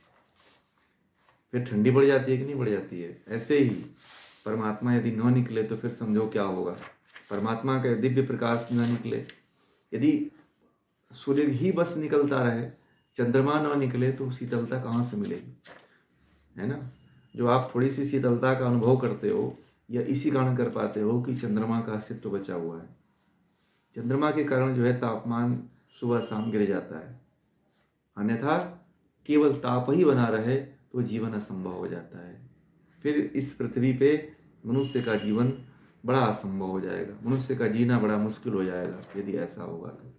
फिर ठंडी बढ़ जाती है कि नहीं बढ़ जाती है? ऐसे ही परमात्मा यदि न निकले तो फिर समझो क्या होगा। परमात्मा का दिव्य प्रकाश न निकले, यदि सूर्य ही बस निकलता रहे, चंद्रमा न निकले, तो शीतलता कहाँ से मिलेगी? है ना। जो आप थोड़ी सी शीतलता का अनुभव करते हो, या इसी कारण कर पाते हो कि चंद्रमा का अस्तित्व बचा हुआ है। चंद्रमा के कारण जो है तापमान सुबह शाम गिर जाता है, अन्यथा केवल ताप ही बना रहे तो जीवन असंभव हो जाता है। फिर इस पृथ्वी पे मनुष्य का जीवन बड़ा असंभव हो जाएगा, मनुष्य का जीना बड़ा मुश्किल हो जाएगा यदि ऐसा होगा तो।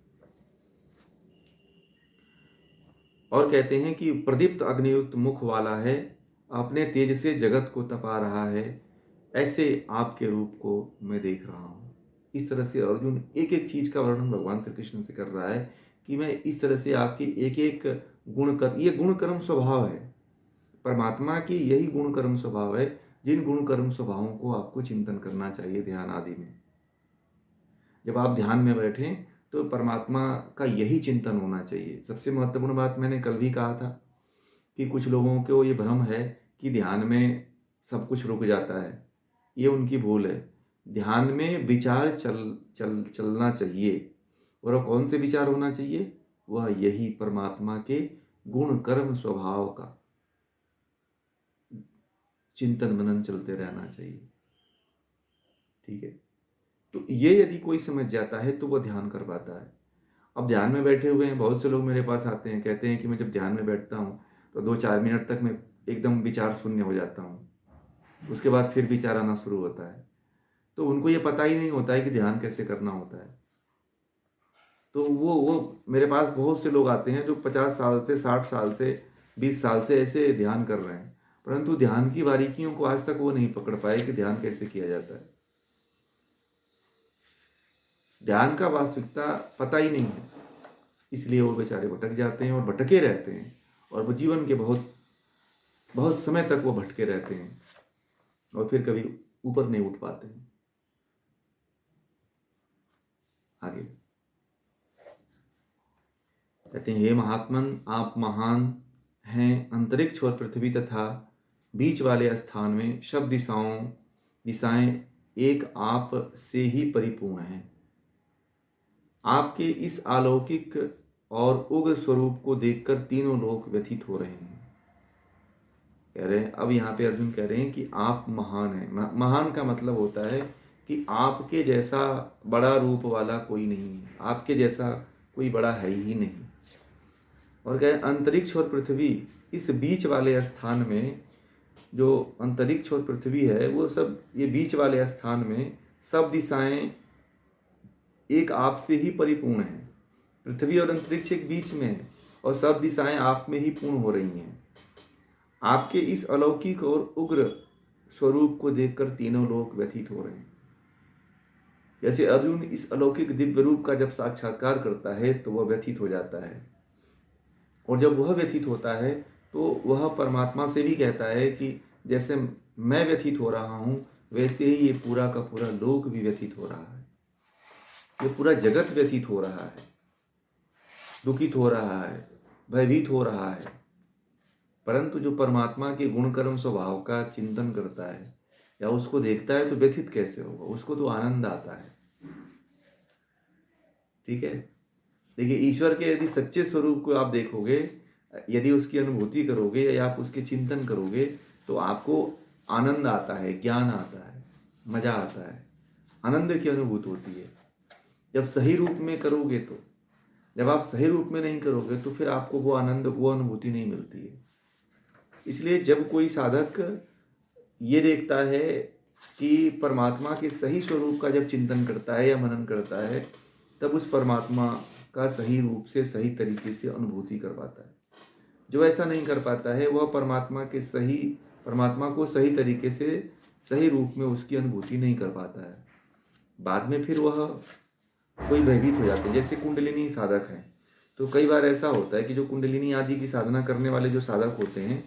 और कहते हैं कि प्रदीप्त अग्नियुक्त मुख वाला है, अपने तेज से जगत को तपा रहा है, ऐसे आपके रूप को मैं देख रहा हूँ। इस तरह से अर्जुन एक एक चीज का वर्णन भगवान श्री कृष्ण से कर रहा है कि मैं इस तरह से आपके एक एक गुण कर, ये गुण कर्म स्वभाव है परमात्मा की, यही गुण कर्म स्वभाव है जिन गुण कर्म स्वभावों को आपको चिंतन करना चाहिए ध्यान आदि में। जब आप ध्यान में बैठें तो परमात्मा का यही चिंतन होना चाहिए। सबसे महत्वपूर्ण बात मैंने कल भी कहा था कि कुछ लोगों को ये भ्रम है कि ध्यान में सब कुछ रुक जाता है, ये उनकी भूल है। ध्यान में विचार चलना चाहिए, और वह कौन से विचार होना चाहिए? वह यही परमात्मा के गुण कर्म स्वभाव का चिंतन मनन चलते रहना चाहिए। ठीक है, तो ये यदि कोई समझ जाता है तो वह ध्यान कर पाता है। अब ध्यान में बैठे हुए हैं, बहुत से लोग मेरे पास आते हैं, कहते हैं कि मैं जब ध्यान में बैठता हूँ तो 2-4 मिनट तक मैं एकदम विचार शून्य हो जाता हूँ, उसके बाद फिर विचार आना शुरू होता है। तो उनको ये पता ही नहीं होता है कि ध्यान कैसे करना होता है। तो वो मेरे पास बहुत से लोग आते हैं जो 50 साल से, 60 साल से, 20 साल से ऐसे ध्यान कर रहे हैं, परंतु ध्यान की बारीकियों को आज तक वो नहीं पकड़ पाए कि ध्यान कैसे किया जाता है। ध्यान का वास्तविकता पता ही नहीं है, इसलिए वो बेचारे भटक जाते हैं और भटके रहते हैं, और वो जीवन के बहुत बहुत समय तक वो भटके रहते हैं और फिर कभी ऊपर नहीं उठ पाते हैं। आगे कहते हैं, हे महात्मन, आप महान हैं। अंतरिक्ष और पृथ्वी तथा बीच वाले स्थान में सब दिशाएं एक आप से ही परिपूर्ण हैं। आपके इस अलौकिक और उग्र स्वरूप को देखकर तीनों लोग व्यथित हो रहे हैं। कह रहे हैं, अब यहाँ पे अर्जुन कह रहे हैं कि आप महान हैं। महान का मतलब होता है कि आपके जैसा बड़ा रूप वाला कोई नहीं है, आपके जैसा कोई बड़ा है ही नहीं। और कह अंतरिक्ष और पृथ्वी, इस बीच वाले स्थान में, जो अंतरिक्ष और पृथ्वी है वो सब, ये बीच वाले स्थान में सब दिशाएं एक आप से ही परिपूर्ण है। पृथ्वी और अंतरिक्ष एक बीच में है और सब दिशाएं आप में ही पूर्ण हो रही हैं। आपके इस अलौकिक और उग्र स्वरूप को देखकर तीनों लोग व्यथित हो रहे हैं। जैसे अर्जुन इस अलौकिक दिव्य रूप का जब साक्षात्कार करता है तो वह व्यथित हो जाता है, और जब वह व्यथित होता है तो वह परमात्मा से भी कहता है कि जैसे मैं व्यथित हो रहा हूँ वैसे ही ये पूरा का पूरा लोक भी व्यथित हो रहा है, ये पूरा जगत व्यथित हो रहा है, दुखित हो रहा है, भयभीत हो रहा है। परंतु जो परमात्मा के गुण कर्म स्वभाव का चिंतन करता है या उसको देखता है तो व्यथित कैसे होगा? उसको तो आनंद आता है। ठीक है, देखिए ईश्वर के यदि सच्चे स्वरूप को आप देखोगे, यदि उसकी अनुभूति करोगे या आप उसके चिंतन करोगे तो आपको आनंद आता है, ज्ञान आता है, मजा आता है, आनंद की अनुभूति होती है। जब सही रूप में करोगे तो, जब आप सही रूप में नहीं करोगे तो फिर आपको वो आनंद, वो अनुभूति नहीं मिलती है। इसलिए जब कोई साधक ये देखता है कि परमात्मा के सही स्वरूप का जब चिंतन करता है या मनन करता है, तब उस परमात्मा का सही रूप से, सही तरीके से अनुभूति कर पाता है। जो ऐसा नहीं कर पाता है वह परमात्मा को सही तरीके से, सही रूप में उसकी अनुभूति नहीं कर पाता है। बाद में फिर वह कोई भयभीत हो जाते हैं। जैसे कुंडलिनी साधक हैं, तो कई बार ऐसा होता है कि जो कुंडलिनी आदि की साधना करने वाले जो साधक होते हैं,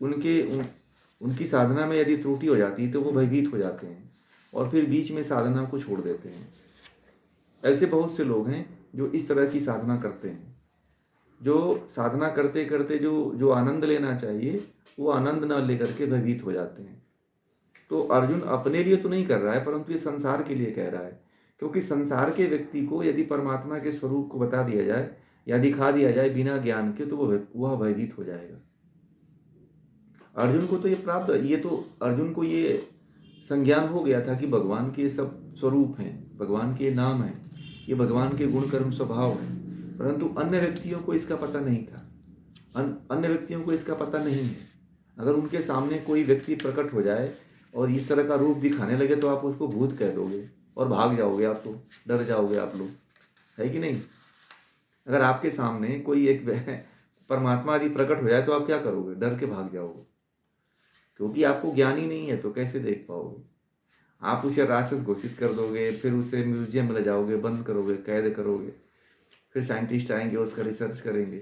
उनकी साधना में यदि त्रुटि हो जाती है तो वो भयभीत हो जाते हैं और फिर बीच में साधना को छोड़ देते हैं। ऐसे बहुत से लोग हैं जो इस तरह की साधना करते हैं, जो साधना करते करते जो आनंद लेना चाहिए वो आनंद न लेकर के भयभीत हो जाते हैं। तो अर्जुन अपने लिए तो नहीं कर रहा है, परंतु ये संसार के लिए कह रहा है, क्योंकि संसार के व्यक्ति को यदि परमात्मा के स्वरूप को बता दिया जाए या दिखा दिया जाए बिना ज्ञान के, तो वह भयभीत हो जाएगा। अर्जुन को तो ये प्राप्त, ये तो अर्जुन को ये संज्ञान हो गया था कि भगवान के सब स्वरूप हैं, भगवान के नाम हैं, ये भगवान के गुण कर्म स्वभाव हैं, परंतु अन्य व्यक्तियों को इसका पता नहीं था, अन्य व्यक्तियों को इसका पता नहीं है। अगर उनके सामने कोई व्यक्ति प्रकट हो जाए और इस तरह का रूप दिखाने लगे तो आप उसको भूत कह दोगे और भाग जाओगे, आप तो डर जाओगे आप लोग, है कि नहीं? अगर आपके सामने कोई एक परमात्मा आदि प्रकट हो जाए तो आप क्या करोगे? डर के भाग जाओगे, क्योंकि आपको ज्ञान ही नहीं है तो कैसे देख पाओगे? आप उसे राक्षस घोषित कर दोगे, फिर उसे म्यूजियम में ले जाओगे, बंद करोगे, कैद करोगे, फिर साइंटिस्ट आएंगे उसका रिसर्च करेंगे।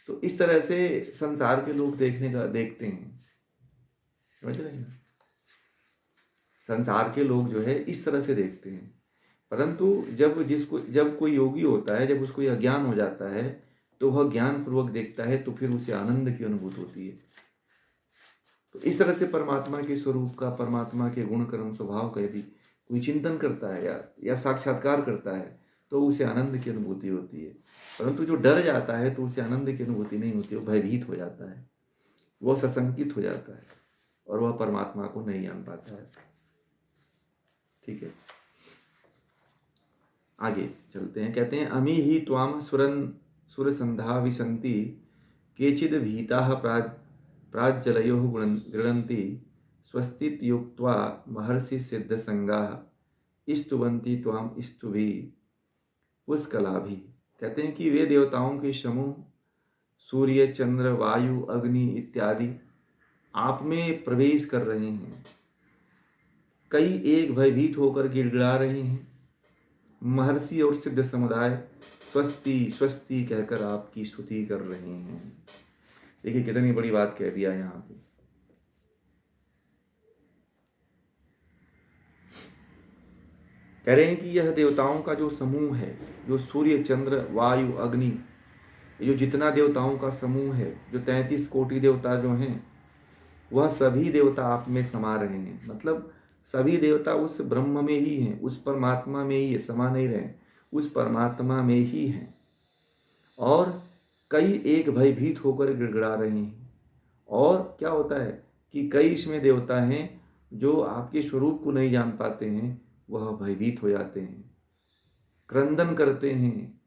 तो इस तरह से संसार के लोग देखते हैं, समझ रहे हैं? संसार के लोग जो है इस तरह से देखते हैं। परंतु जब कोई योगी होता है, जब उसको यह ज्ञान हो जाता है तो वह ज्ञान पूर्वक देखता है, तो फिर उसे आनंद की अनुभूति होती है। तो इस तरह से परमात्मा के स्वरूप का, परमात्मा के गुण कर्म स्वभाव का यदि कोई चिंतन करता है या साक्षात्कार करता है तो उसे आनंद की अनुभूति होती है। परंतु जो डर जाता है तो उसे आनंद की अनुभूति नहीं होती, वो भयभीत हो जाता है, वह सशंकित हो जाता है और वह परमात्मा को नहीं जान पाता है। ठीक है, आगे चलते हैं। कहते हैं अमी ही त्वाम सुरसंधा विशंति केचिद भीताः प्राज्जलयोः गृह्णन्ति स्वस्तित्युक्त्वा महर्षि सिद्धसंगाः स्तुवन्ति त्वाम स्तुभिः पुष्कलाभिः। कहते हैं कि वे देवताओं के समूह सूर्य, चंद्र, वायु, अग्नि इत्यादि आप में प्रवेश कर रहे हैं। कई एक भयभीत होकर गिड़गिड़ा रहे हैं। महर्षि और सिद्ध समुदाय स्वस्ति स्वस्ति कहकर आपकी स्तुति कर रहे हैं। देखिए कितनी बड़ी बात कह दिया यहाँ पे। कह रहे हैं कि यह देवताओं का जो समूह है, जो सूर्य, चंद्र, वायु, अग्नि, ये जो जितना देवताओं का समूह है, जो 33 कोटि देवता जो हैं, वह सभी देवता आप में समा रहे हैं। मतलब सभी देवता उस ब्रह्म में ही हैं, उस परमात्मा में ही है, समा नहीं रहे, उस परमात्मा में ही हैं। और कई एक भयभीत होकर गिड़गिड़ा रहे हैं। और क्या होता है कि कई इसमें देवता हैं जो आपके स्वरूप को नहीं जान पाते हैं, वह भयभीत हो जाते हैं, क्रंदन करते हैं,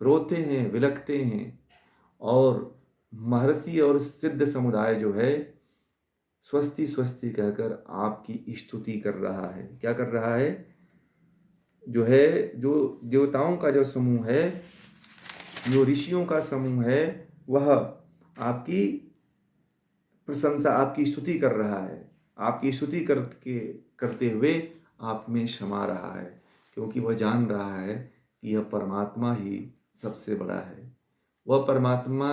रोते हैं, विलखते हैं। और महर्षि और सिद्ध समुदाय जो है स्वस्ति स्वस्ति कहकर आपकी स्तुति कर रहा है। क्या कर रहा है? जो देवताओं का जो समूह है, जो ऋषियों का समूह है, वह आपकी प्रशंसा, आपकी स्तुति कर रहा है। आपकी स्तुति करते हुए आप में क्षमा रहा है, क्योंकि वह जान रहा है कि यह परमात्मा ही सबसे बड़ा है। वह परमात्मा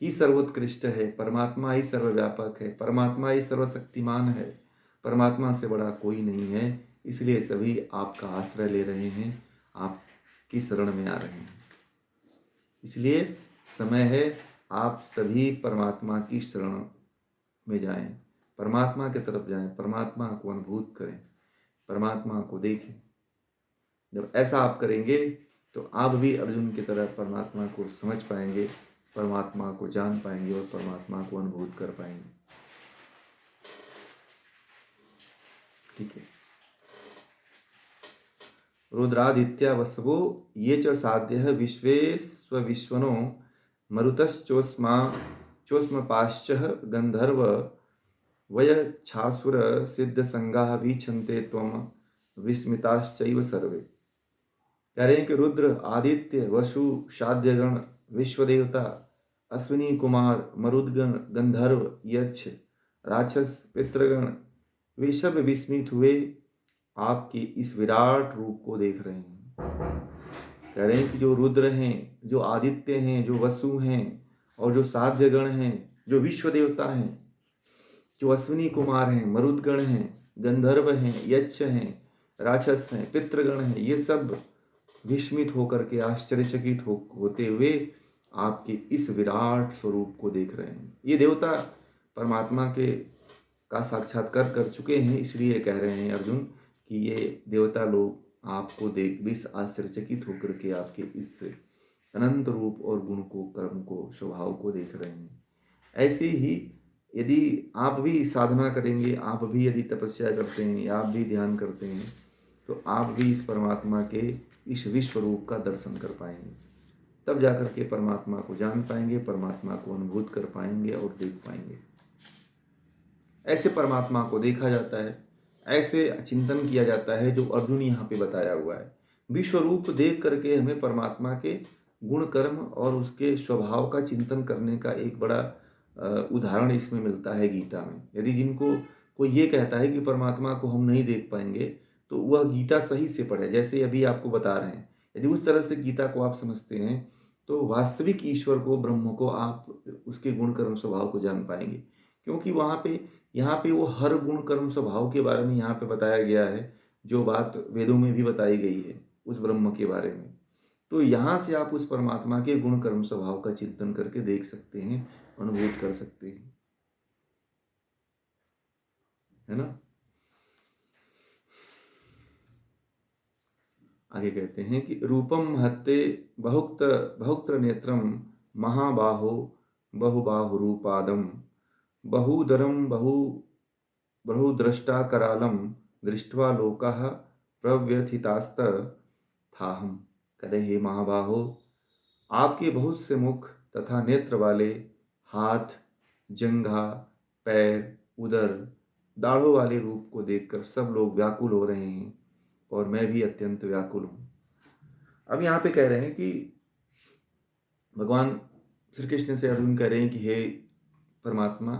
ही सर्वोत्कृष्ट है, परमात्मा ही सर्वव्यापक है, परमात्मा ही सर्वशक्तिमान है, परमात्मा से बड़ा कोई नहीं है। इसलिए सभी आपका आश्रय ले रहे हैं, आपकी शरण में आ रहे हैं। इसलिए समय है आप सभी परमात्मा की शरण में जाएं, परमात्मा की तरफ जाएं, परमात्मा को अनुभूत करें, परमात्मा को देखें। जब ऐसा आप करेंगे तो आप भी अर्जुन की तरह परमात्मा को समझ पाएंगे, परमात्मा को जान पाएंगे और परमात्मा को अनुभूत कर पाएंगे। ठीक है। रुद्रादित्या वसवो ये च साध्य विश्वेश्वविश्वनो मरुतश्चोष्मपाश्च गंधर्व वयच्छासुर सिद्ध संगाः वीक्षन्ते त्वं विस्मिताश्चैव सर्वे। कह रहे हैं कि रुद्र, आदित्य, वसु, शाद्यगण, विश्वदेवता, अश्विनी कुमार, मरुदगण, गंधर्व, यक्ष, राक्षस, पितृगण, वे सब विस्मित हुए आपके इस विराट रूप को देख रहे हैं। कह रहे हैं कि जो रुद्र हैं, जो आदित्य हैं, जो वसु हैं और जो साध्यगण हैं, जो विश्व देवता हैं, जो अश्विनी कुमार हैं, मरुदगण हैं, गंधर्व हैं, यक्ष हैं, राक्षस हैं, पितृगण हैं, ये सब विस्मित होकर के आश्चर्यचकित होते हुए आपके इस विराट स्वरूप को देख रहे हैं। ये देवता परमात्मा का साक्षात्कार कर चुके हैं, इसलिए कह रहे हैं अर्जुन कि ये देवता लोग आपको देख भी आश्चर्यचकित होकर के आपके इस अनंत रूप और गुण को, कर्म को, स्वभाव को देख रहे हैं। ऐसे ही यदि आप भी साधना करेंगे, आप भी यदि तपस्या करते हैं, आप भी ध्यान करते हैं, तो आप भी इस परमात्मा के इस विश्व रूप का दर्शन कर पाएंगे। तब जाकर के परमात्मा को जान पाएंगे, परमात्मा को अनुभूत कर पाएंगे और देख पाएंगे। ऐसे परमात्मा को देखा जाता है, ऐसे चिंतन किया जाता है जो अर्जुन यहाँ पे बताया हुआ है। विश्व रूप देख करके हमें परमात्मा के गुण कर्म और उसके स्वभाव का चिंतन करने का एक बड़ा उदाहरण इसमें मिलता है गीता में। यदि जिनको कोई ये कहता है कि परमात्मा को हम नहीं देख पाएंगे तो वह गीता सही से पढ़े, जैसे अभी आपको बता रहे हैं। यदि उस तरह से गीता को आप समझते हैं तो वास्तविक ईश्वर को, ब्रह्म को आप उसके गुण कर्म स्वभाव को जान पाएंगे, क्योंकि यहाँ पे वो हर गुण कर्म स्वभाव के बारे में यहाँ पे बताया गया है, जो बात वेदों में भी बताई गई है उस ब्रह्म के बारे में। तो यहाँ से आप उस परमात्मा के गुण कर्म स्वभाव का चिंतन करके देख सकते हैं, अनुभूत कर सकते हैं, है ना। आगे कहते हैं कि रूपम हत्ते बहुक्त बहुत्र नेत्रम महाबाहो बहुबाहुरूपादम बहुदरम बहुद्रष्टा करालम दृष्ट्वा लोकाः प्रव्यथितास्त थाहम। कहते हे महाबाहो, आपके बहुत से मुख तथा नेत्र वाले, हाथ, जंघा, पैर, उदर, दाढ़ों वाले रूप को देखकर सब लोग व्याकुल हो रहे हैं और मैं भी अत्यंत व्याकुल हूँ। अब यहाँ पे कह रहे हैं कि भगवान श्री कृष्ण से अर्जुन कह रहे हैं कि हे परमात्मा,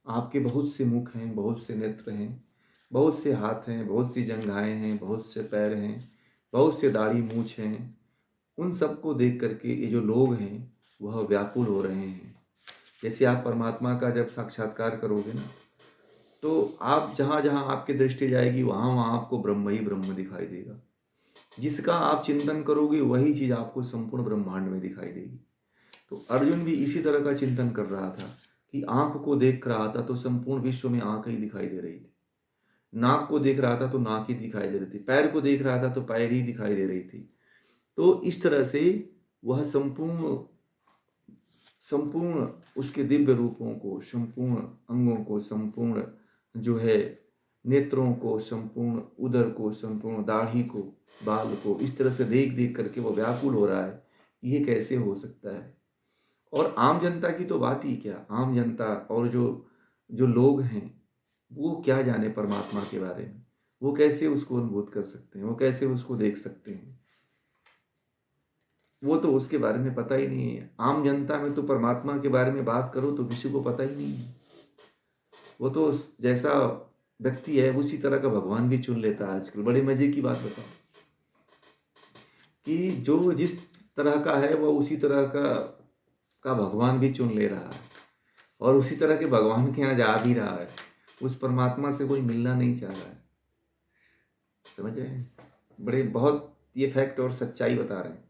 आपके बहुत से मुख हैं, बहुत से नेत्र हैं, बहुत से हाथ हैं, बहुत सी जंघाएं हैं, बहुत से पैर हैं, बहुत से दाढ़ी मूछ हैं। उन सबको देख करके ये जो लोग हैं वह व्याकुल हो रहे हैं। जैसे आप परमात्मा का जब साक्षात्कार करोगे ना, तो आप जहाँ जहाँ आपकी दृष्टि जाएगी वहाँ वहाँ आपको ब्रह्म ही ब्रह्म दिखाई देगा। जिसका आप चिंतन करोगे वही चीज़ आपको संपूर्ण ब्रह्मांड में दिखाई देगी। तो अर्जुन भी इसी तरह का चिंतन कर रहा था कि आंख को देख रहा था तो संपूर्ण विश्व में आंख ही दिखाई दे रही थी, नाक को देख रहा था तो नाक ही दिखाई दे रही थी, पैर को देख रहा था तो पैर ही दिखाई दे रही थी। तो इस तरह से वह संपूर्ण संपूर्ण उसके दिव्य रूपों को, संपूर्ण अंगों को, संपूर्ण जो है नेत्रों को, संपूर्ण उदर को, संपूर्ण दाढ़ी को, बाल को, इस तरह से देख देख करके वो व्याकुल हो रहा है, ये कैसे हो सकता है। और आम जनता की तो बात ही क्या, आम जनता और जो जो लोग हैं वो क्या जाने परमात्मा के बारे में, वो कैसे उसको अनुभूत कर सकते हैं, वो कैसे उसको देख सकते हैं। वो तो उसके बारे में पता ही नहीं है। आम जनता में तो परमात्मा के बारे में बात करो तो किसी को पता ही नहीं है। वो तो जैसा व्यक्ति है उसी तरह का भगवान भी चुन लेता है आजकल। बड़े मजे की बात बताओ कि जो जिस तरह का है वो उसी तरह का भगवान भी चुन ले रहा है और उसी तरह के भगवान के यहाँ जा भी रहा है। उस परमात्मा से कोई मिलना नहीं चाह रहा है। समझ रहे हैं? बड़े बहुत ये फैक्ट और सच्चाई बता रहे हैं।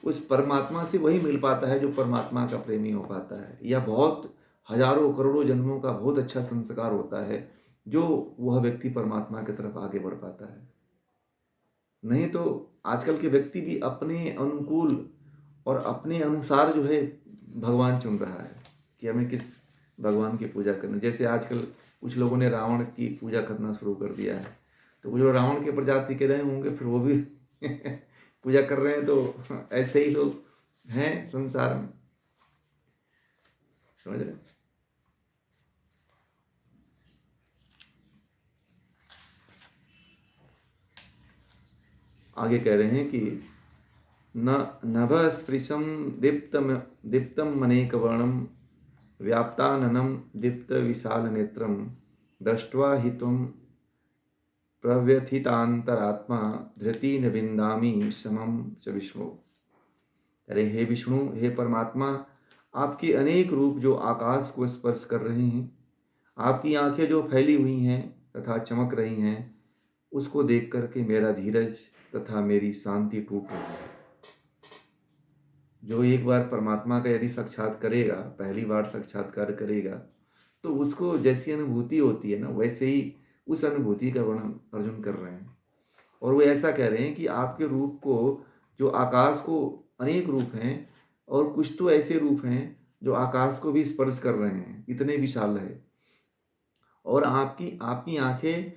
उस परमात्मा से वही मिल पाता है जो परमात्मा का प्रेमी हो पाता है, या बहुत हजारों करोड़ों जन्मों का बहुत अच्छा संस्कार होता है जो वह व्यक्ति परमात्मा की तरफ आगे बढ़ पाता है। नहीं तो आजकल के व्यक्ति भी अपने अनुकूल और अपने अनुसार जो है भगवान चुन रहा है कि हमें किस भगवान की पूजा करनी। जैसे आजकल कुछ लोगों ने रावण की पूजा करना शुरू कर दिया है, तो वो जो रावण के प्रजाति के रहे होंगे फिर वो भी पूजा कर रहे हैं। तो ऐसे ही लोग हैं संसार में, समझ रहे हैं? आगे कह रहे हैं कि न नभस्पृशं दीप्तम मनेकवर्णम व्याप्ताननं दीप्त विशाल नेत्रम दृष्ट्वा हि त्वं प्रव्यथितांतरात्मा धृति न विंदामि समम च विष्णु। अरे हे विष्णु, हे परमात्मा, आपके अनेक रूप जो आकाश को स्पर्श कर रहे हैं, आपकी आंखें जो फैली हुई हैं तथा चमक रही हैं, उसको देख करके मेरा धीरज तथा मेरी शांति टूट रही है। जो एक बार परमात्मा का यदि साक्षात करेगा, पहली बार साक्षात्कार करेगा, तो उसको जैसी अनुभूति होती है ना, वैसे ही उस अनुभूति का वर्णन अर्जुन कर रहे हैं। और वो ऐसा कह रहे हैं कि आपके रूप को, जो आकाश को अनेक रूप हैं और कुछ तो ऐसे रूप हैं जो आकाश को भी स्पर्श कर रहे हैं, इतने विशाल है। और आपकी आपकी आंखें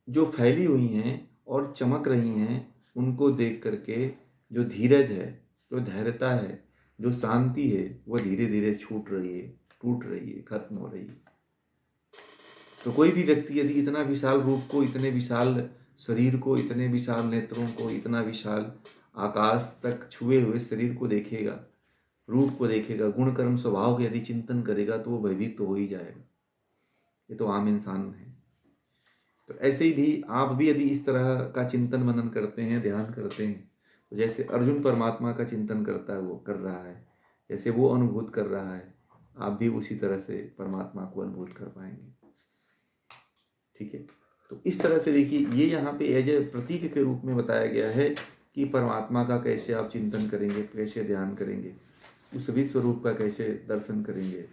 जो फैली हुई हैं और चमक रही हैं, उनको देख करके जो धीरज है, जो धैर्यता है, जो शांति है, वो धीरे धीरे छूट रही है, टूट रही है, खत्म हो रही है। तो कोई भी व्यक्ति यदि इतना विशाल रूप को, इतने विशाल शरीर को, इतने विशाल नेत्रों को, इतना विशाल आकाश तक छुए हुए शरीर को देखेगा, रूप को देखेगा, गुण कर्म स्वभाव का यदि चिंतन करेगा तो वो भयभीत तो हो ही जाएगा। ये तो आम इंसान है। तो ऐसे ही भी आप भी यदि इस तरह का चिंतन मनन करते हैं, ध्यान करते हैं, तो जैसे अर्जुन परमात्मा का चिंतन करता है, वो कर रहा है, जैसे वो अनुभूत कर रहा है, आप भी उसी तरह से परमात्मा को अनुभूत कर पाएंगे। ठीक है। तो इस तरह से देखिए, ये यहाँ पे एज ए प्रतीक के रूप में बताया गया है कि परमात्मा का कैसे आप चिंतन करेंगे, कैसे ध्यान करेंगे, उस विश्व रूप का कैसे दर्शन करेंगे।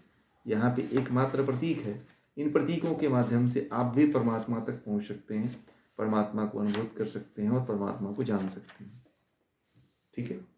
यहाँ पे एकमात्र प्रतीक है। इन प्रतीकों के माध्यम से आप भी परमात्मा तक पहुँच सकते हैं, परमात्मा को अनुभूत कर सकते हैं और परमात्मा को जान सकते हैं। ठीक है।